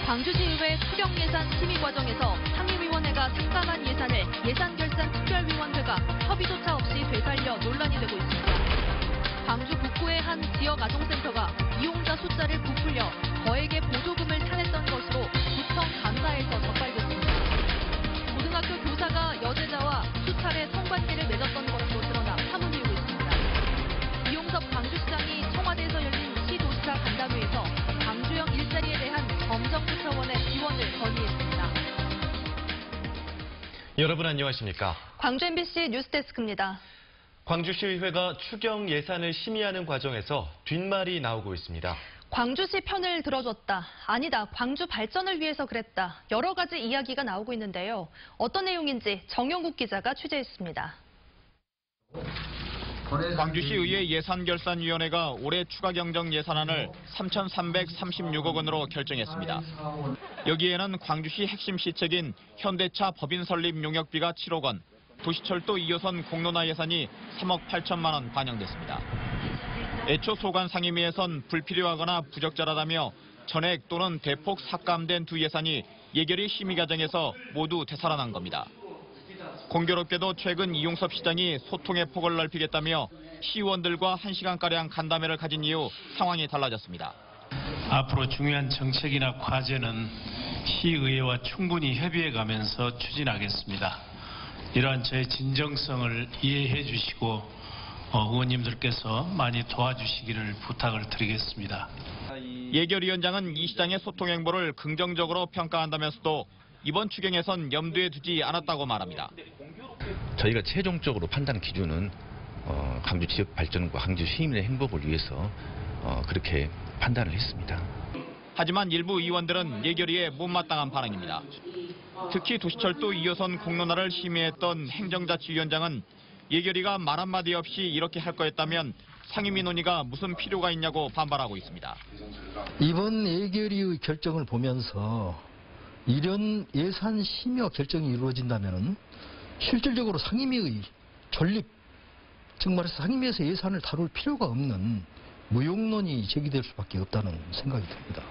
광주시의회 추경예산 심의 과정에서 상임위원회가 삭감한 예산을 예산결산특별위원회가 협의조차 없이 되살려 논란이 되고 있습니다. 광주 북구의 한 지역 아동센터가 이용자 숫자를 부풀려 거액의 보조금을 타냈던 것으로 구청 감사에서 적발됐습니다. 고등학교 교사가 여제자와 수차례 성관계를 맺었던 것으로 드러나 파문이 일고 있습니다. 이용섭 광주시장이 청와대에서 열린 시도지사 간담회에서 광주형 일자리에 대한 범정부 차원의 지원을 건의했습니다. 여러분 안녕하십니까? 광주 MBC 뉴스데스크입니다. 광주시의회가 추경 예산을 심의하는 과정에서 뒷말이 나오고 있습니다. 광주시 편을 들어줬다. 아니다. 광주 발전을 위해서 그랬다. 여러 가지 이야기가 나오고 있는데요. 어떤 내용인지 정영국 기자가 취재했습니다. 광주시의회 예산결산위원회가 올해 추가경정 예산안을 3,336억 원으로 결정했습니다. 여기에는 광주시 핵심 시책인 현대차 법인 설립 용역비가 7억 원, 도시철도 2호선 공론화 예산이 3억 8천만 원 반영됐습니다. 애초 소관 상임위에선 불필요하거나 부적절하다며 전액 또는 대폭 삭감된 두 예산이 예결위 심의 과정에서 모두 되살아난 겁니다. 공교롭게도 최근 이용섭 시장이 소통의 폭을 넓히겠다며 시의원들과 1시간가량 간담회를 가진 이후 상황이 달라졌습니다. 앞으로 중요한 정책이나 과제는 시의회와 충분히 협의해가면서 추진하겠습니다. 이러한 저의 진정성을 이해해 주시고 의원님들께서 많이 도와주시기를 부탁을 드리겠습니다. 예결위원장은 이 시장의 소통 행보를 긍정적으로 평가한다면서도 이번 추경에선 염두에 두지 않았다고 말합니다. 저희가 최종적으로 판단 기준은 광주 지역 발전과 광주 시민의 행복을 위해서 그렇게 판단을 했습니다. 하지만 일부 의원들은 예결위에 못마땅한 반응입니다. 특히 도시철도 2호선 공론화를 심의했던 행정자치위원장은 예결위가 말 한마디 없이 이렇게 할 거였다면 상임위 논의가 무슨 필요가 있냐고 반발하고 있습니다. 이번 예결위의 결정을 보면서 이런 예산 심의와 결정이 이루어진다면 실질적으로 상임위의 존립, 즉 말해서 상임위에서 예산을 다룰 필요가 없는 무용론이 제기될 수밖에 없다는 생각이 듭니다.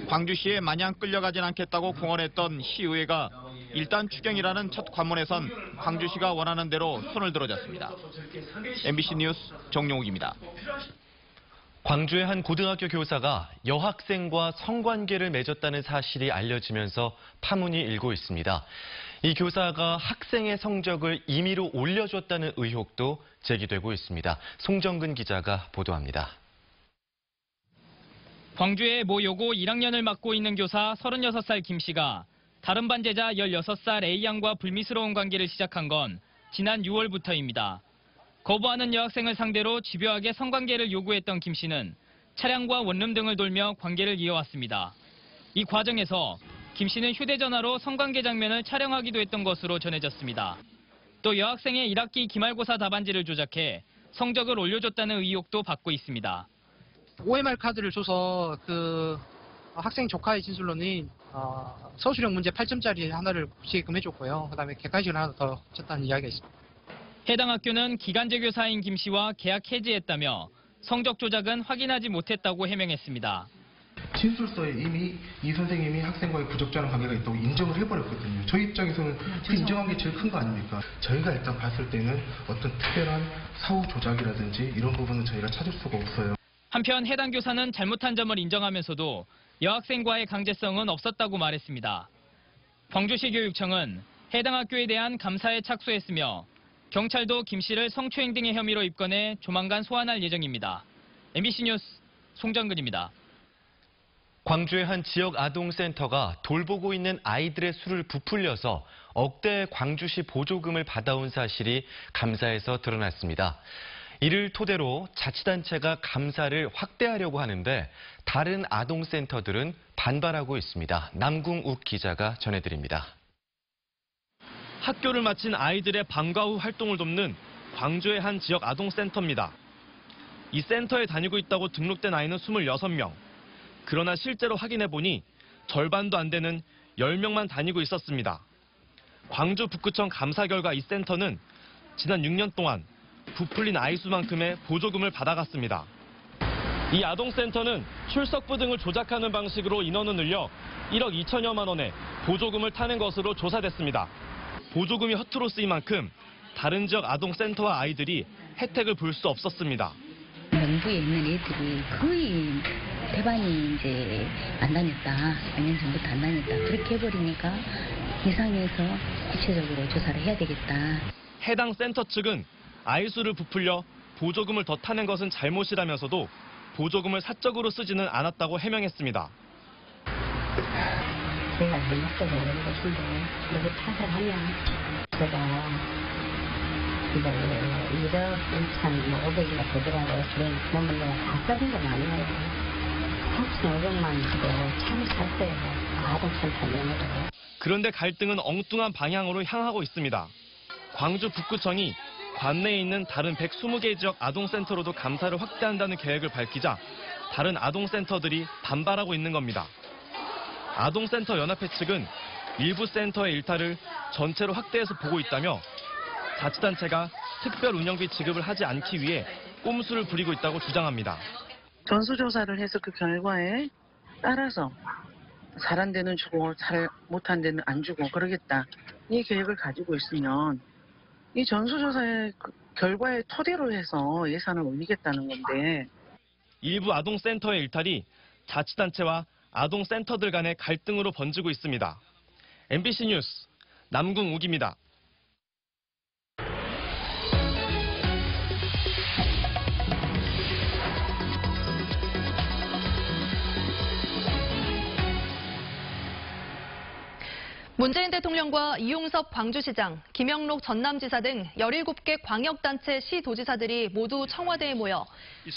광주시에 마냥 끌려가진 않겠다고 공언했던 시의회가 일단 추경이라는 첫 관문에선 광주시가 원하는 대로 손을 들어줬습니다. MBC 뉴스 정용욱입니다. 광주의 한 고등학교 교사가 여학생과 성관계를 맺었다는 사실이 알려지면서 파문이 일고 있습니다. 이 교사가 학생의 성적을 임의로 올려줬다는 의혹도 제기되고 있습니다. 송정근 기자가 보도합니다. 광주의 모 여고 1학년을 맡고 있는 교사 36살 김 씨가 다른 반 제자 16살 A양과 불미스러운 관계를 시작한 건 지난 6월부터입니다. 거부하는 여학생을 상대로 집요하게 성관계를 요구했던 김 씨는 차량과 원룸 등을 돌며 관계를 이어왔습니다. 이 과정에서 김 씨는 휴대전화로 성관계 장면을 촬영하기도 했던 것으로 전해졌습니다. 또 여학생의 1학기 기말고사 답안지를 조작해 성적을 올려줬다는 의혹도 받고 있습니다. OMR 카드를 줘서 학생 조카의 진술로는 서술형 문제 8점짜리 하나를 붙이게끔 해줬고요. 그다음에 객관식을 하나 더 쳤다는 이야기가 있습니다. 해당 학교는 기간제 교사인 김 씨와 계약 해지했다며 성적 조작은 확인하지 못했다고 해명했습니다. 진술서에 이미 이 선생님이 학생과의 부적절한 관계가 있다고 인정을 해버렸거든요. 저희 입장에서는 그 인정한 게 제일 큰 거 아닙니까? 저희가 일단 봤을 때는 어떤 특별한 사후 조작이라든지 이런 부분은 저희가 찾을 수가 없어요. 한편 해당 교사는 잘못한 점을 인정하면서도 여학생과의 강제성은 없었다고 말했습니다. 광주시 교육청은 해당 학교에 대한 감사에 착수했으며 경찰도 김 씨를 성추행 등의 혐의로 입건해 조만간 소환할 예정입니다. MBC 뉴스 송정근입니다. 광주의 한 지역 아동센터가 돌보고 있는 아이들의 수를 부풀려서 억대의 광주시 보조금을 받아온 사실이 감사에서 드러났습니다. 이를 토대로 자치단체가 감사를 확대하려고 하는데 다른 아동센터들은 반발하고 있습니다. 남궁욱 기자가 전해드립니다. 학교를 마친 아이들의 방과 후 활동을 돕는 광주의 한 지역 아동센터입니다. 이 센터에 다니고 있다고 등록된 아이는 26명. 그러나 실제로 확인해보니 절반도 안 되는 10명만 다니고 있었습니다. 광주 북구청 감사 결과 이 센터는 지난 6년 동안 부풀린 아이 수만큼의 보조금을 받아갔습니다. 이 아동센터는 출석부 등을 조작하는 방식으로 인원을 늘려 1억 2천여만 원의 보조금을 타는 것으로 조사됐습니다. 보조금이 허투루 쓰인 만큼 다른 지역 아동센터와 아이들이 혜택을 볼 수 없었습니다. 명부에 있는 애들이 거의 대반이 이제 안 다녔다. 몇 년 전부터 안 다녔다. 그렇게 해버리니까 이상해서 구체적으로 조사를 해야 되겠다. 해당 센터 측은 아이 수를 부풀려 보조금을 더 타는 것은 잘못이라면서도 보조금을 사적으로 쓰지는 않았다고 해명했습니다. 제가 잘못해서 그런 것인데 여기 타설하면 제가 이제 1억 2,500이가 되더라고요. 그러면 내가 다 써본 건 아니에요. 3,500만 주고 차를 샀어요. 아동센터 명으로. 그런데 갈등은 엉뚱한 방향으로 향하고 있습니다. 광주 북구청이 관내에 있는 다른 120개 지역 아동센터로도 감사를 확대한다는 계획을 밝히자 다른 아동센터들이 반발하고 있는 겁니다. 아동센터 연합회 측은 일부 센터의 일탈을 전체로 확대해서 보고 있다며 자치단체가 특별 운영비 지급을 하지 않기 위해 꼼수를 부리고 있다고 주장합니다. 전수조사를 해서 그 결과에 따라서 잘한 데는 주고 잘 못한 데는 안 주고 그러겠다. 이 계획을 가지고 있으면 이 전수조사의 결과에 토대로 해서 예산을 올리겠다는 건데 일부 아동센터의 일탈이 자치단체와 아동센터들 간의 갈등으로 번지고 있습니다. MBC 뉴스 남궁욱입니다. 문재인 대통령과 이용섭 광주시장, 김영록 전남지사 등 17개 광역단체 시도지사들이 모두 청와대에 모여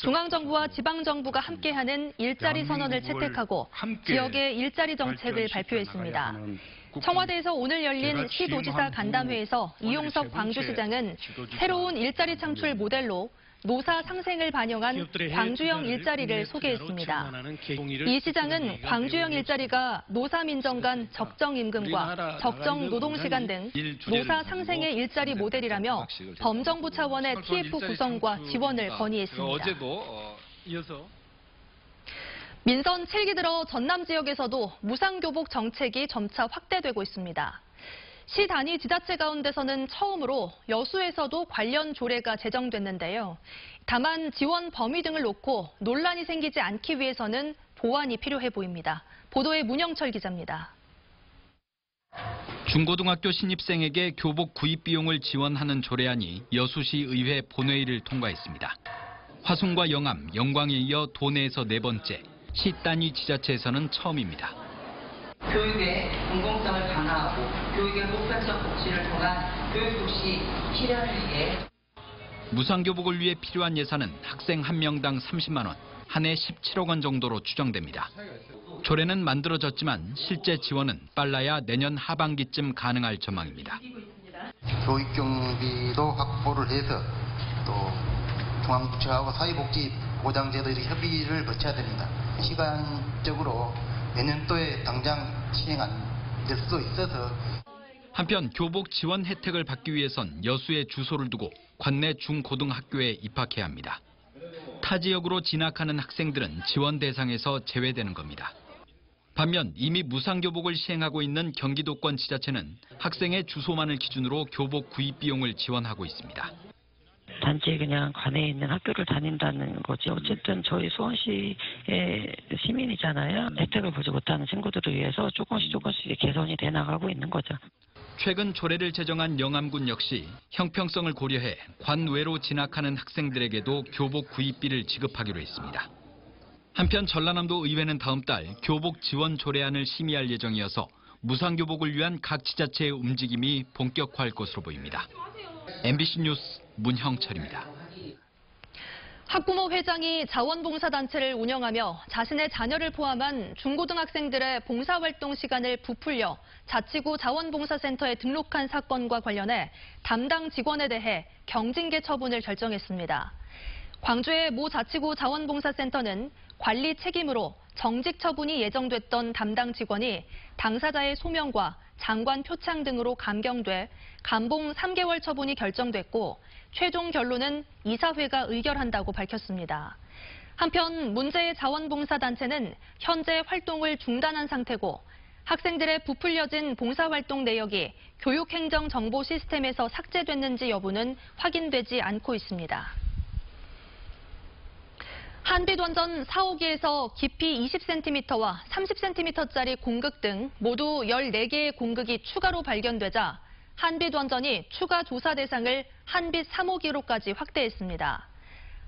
중앙정부와 지방정부가 함께하는 일자리 선언을 채택하고 지역의 일자리 정책을 발표했습니다. 청와대에서 오늘 열린 시도지사 간담회에서 이용섭 광주시장은 새로운 일자리 창출 모델로 노사 상생을 반영한 광주형 일자리를 소개했습니다. 이 시장은 광주형 일자리가 노사 민정 간 적정 임금과 적정 노동시간 등 노사 상생의 일자리 모델이라며 범정부 차원의 TF 구성과 지원을 건의했습니다. 민선 7기 들어 전남 지역에서도 무상교복 정책이 점차 확대되고 있습니다. 시 단위 지자체 가운데서는 처음으로 여수에서도 관련 조례가 제정됐는데요. 다만 지원 범위 등을 놓고 논란이 생기지 않기 위해서는 보완이 필요해 보입니다. 보도에 문영철 기자입니다. 중고등학교 신입생에게 교복 구입 비용을 지원하는 조례안이 여수시 의회 본회의를 통과했습니다. 화순과 영암, 영광에 이어 도내에서 네 번째, 시 단위 지자체에서는 처음입니다. 교육의 공공성을 강화하고 교육의 보편적 복지를 통한 교육복지 실현을 위해 무상교복을 위해 필요한 예산은 학생 한 명당 30만 원, 한 해 17억 원 정도로 추정됩니다. 조례는 만들어졌지만 실제 지원은 빨라야 내년 하반기쯤 가능할 전망입니다. 교육 경비도 확보를 해서 또 중앙부처하고 사회복지보장제도의 협의를 거쳐야 됩니다. 시간적으로 내년도에 당장 시행 안 될 수도 있어서. 한편 교복 지원 혜택을 받기 위해선 여수에 주소를 두고 관내 중고등학교에 입학해야 합니다. 타 지역으로 진학하는 학생들은 지원 대상에서 제외되는 겁니다. 반면 이미 무상교복을 시행하고 있는 경기도권 지자체는 학생의 주소만을 기준으로 교복 구입 비용을 지원하고 있습니다. 단지 그냥 관내에 있는 학교를 다닌다는 거지. 어쨌든 저희 수원시의 시민이잖아요. 혜택을 보지 못하는 친구들을 위해서 조금씩 개선이 돼 나가고 있는 거죠. 최근 조례를 제정한 영암군 역시 형평성을 고려해 관외로 진학하는 학생들에게도 교복 구입비를 지급하기로 했습니다. 한편 전라남도 의회는 다음 달 교복 지원 조례안을 심의할 예정이어서 무상교복을 위한 각 지자체의 움직임이 본격화할 것으로 보입니다. MBC 뉴스 문형철입니다. 학부모 회장이 자원봉사단체를 운영하며 자신의 자녀를 포함한 중고등학생들의 봉사활동 시간을 부풀려 자치구 자원봉사센터에 등록한 사건과 관련해 담당 직원에 대해 경징계 처분을 결정했습니다. 광주의 모 자치구 자원봉사센터는 관리 책임으로 정직 처분이 예정됐던 담당 직원이 당사자의 소명과 장관 표창 등으로 감경돼 감봉 3개월 처분이 결정됐고 최종 결론은 이사회가 의결한다고 밝혔습니다. 한편 문제의 자원봉사단체는 현재 활동을 중단한 상태고 학생들의 부풀려진 봉사활동 내역이 교육행정정보 시스템에서 삭제됐는지 여부는 확인되지 않고 있습니다. 한빛원전 4호기에서 깊이 20cm와 30cm짜리 공극 등 모두 14개의 공극이 추가로 발견되자 한빛원전이 추가 조사 대상을 한빛 3호기로까지 확대했습니다.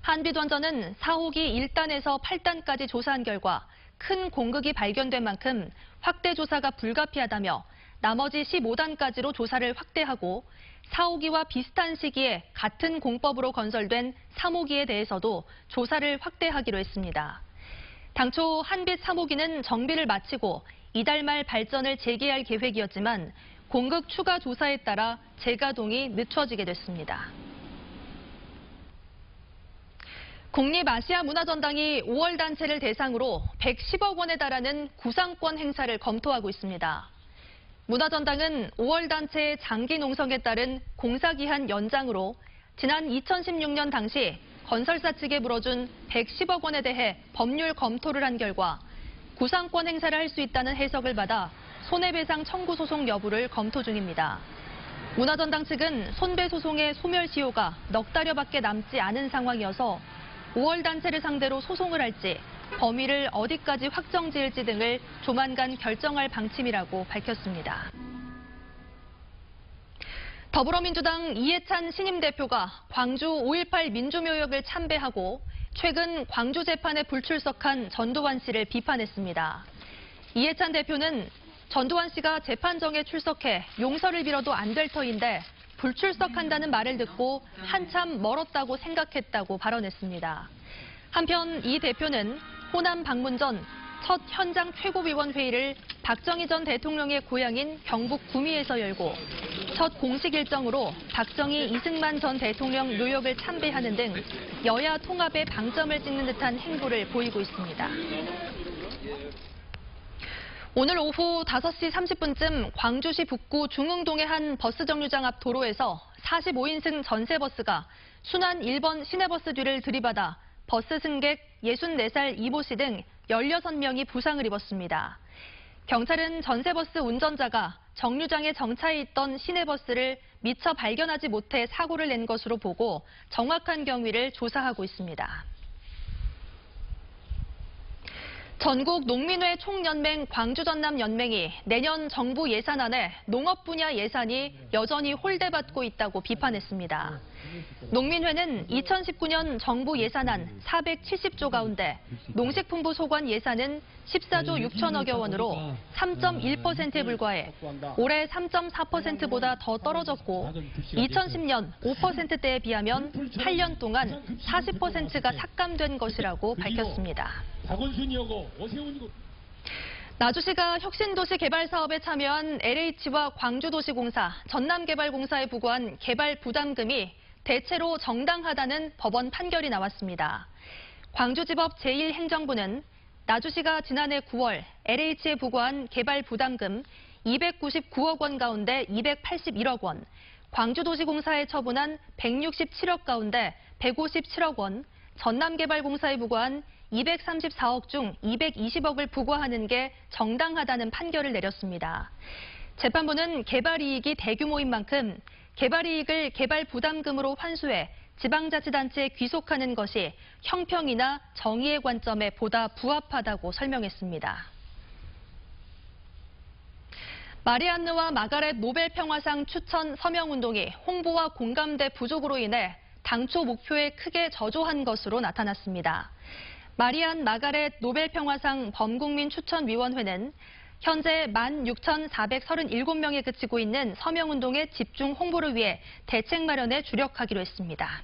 한빛원전은 4호기 1단에서 8단까지 조사한 결과 큰 공극이 발견된 만큼 확대 조사가 불가피하다며 나머지 15단까지로 조사를 확대하고 4호기와 비슷한 시기에 같은 공법으로 건설된 3호기에 대해서도 조사를 확대하기로 했습니다. 당초 한빛 3호기는 정비를 마치고 이달 말 발전을 재개할 계획이었지만 공극 추가 조사에 따라 재가동이 늦춰지게 됐습니다. 국립아시아문화전당이 5월 단체를 대상으로 110억 원에 달하는 구상권 행사를 검토하고 있습니다. 문화전당은 5월 단체의 장기 농성에 따른 공사기한 연장으로 지난 2016년 당시 건설사 측에 물어준 110억 원에 대해 법률 검토를 한 결과 구상권 행사를 할 수 있다는 해석을 받아 손해배상 청구 소송 여부를 검토 중입니다. 문화전당 측은 손배소송의 소멸시효가 넉 달여밖에 남지 않은 상황이어서 5월 단체를 상대로 소송을 할지 범위를 어디까지 확정지을지 등을 조만간 결정할 방침이라고 밝혔습니다. 더불어민주당 이해찬 신임 대표가 광주 5.18 민주묘역을 참배하고 최근 광주 재판에 불출석한 전두환 씨를 비판했습니다. 이해찬 대표는 전두환 씨가 재판정에 출석해 용서를 빌어도 안 될 터인데 불출석한다는 말을 듣고 한참 멀었다고 생각했다고 발언했습니다. 한편 이 대표는 호남 방문 전 첫 현장 최고위원회의를 박정희 전 대통령의 고향인 경북 구미에서 열고 첫 공식 일정으로 박정희 이승만 전 대통령 묘역을 참배하는 등 여야 통합에 방점을 찍는 듯한 행보를 보이고 있습니다. 오늘 오후 5시 30분쯤 광주시 북구 중흥동의 한 버스 정류장 앞 도로에서 45인승 전세버스가 순환 1번 시내버스 뒤를 들이받아 버스 승객 64살 이모 씨 등 16명이 부상을 입었습니다. 경찰은 전세버스 운전자가 정류장에 정차해 있던 시내버스를 미처 발견하지 못해 사고를 낸 것으로 보고 정확한 경위를 조사하고 있습니다. 전국 농민회 총연맹 광주전남연맹이 내년 정부 예산안에 농업 분야 예산이 여전히 홀대받고 있다고 비판했습니다. 농민회는 2019년 정부 예산안 470조 가운데 농식품부 소관 예산은 14조 6천억여 원으로 3.1%에 불과해 올해 3.4%보다 더 떨어졌고 2010년 5%대에 비하면 8년 동안 40%가 삭감된 것이라고 밝혔습니다. 나주시가 혁신도시 개발 사업에 참여한 LH와 광주도시공사, 전남개발공사에 부과한 개발 부담금이 대체로 정당하다는 법원 판결이 나왔습니다. 광주지법 제1행정부는 나주시가 지난해 9월 LH에 부과한 개발 부담금 299억 원 가운데 281억 원, 광주도시공사에 처분한 167억 가운데 157억 원, 전남개발공사에 부과한 234억 중 220억을 부과하는 게 정당하다는 판결을 내렸습니다. 재판부는 개발이익이 대규모인 만큼 개발이익을 개발 부담금으로 환수해 지방자치단체에 귀속하는 것이 형평이나 정의의 관점에 보다 부합하다고 설명했습니다. 마리안느와 마가렛 노벨평화상 추천 서명운동이 홍보와 공감대 부족으로 인해 당초 목표에 크게 저조한 것으로 나타났습니다. 마리안 마가렛 노벨평화상 범국민 추천위원회는 현재 16,437명에 그치고 있는 서명운동의 집중 홍보를 위해 대책 마련에 주력하기로 했습니다.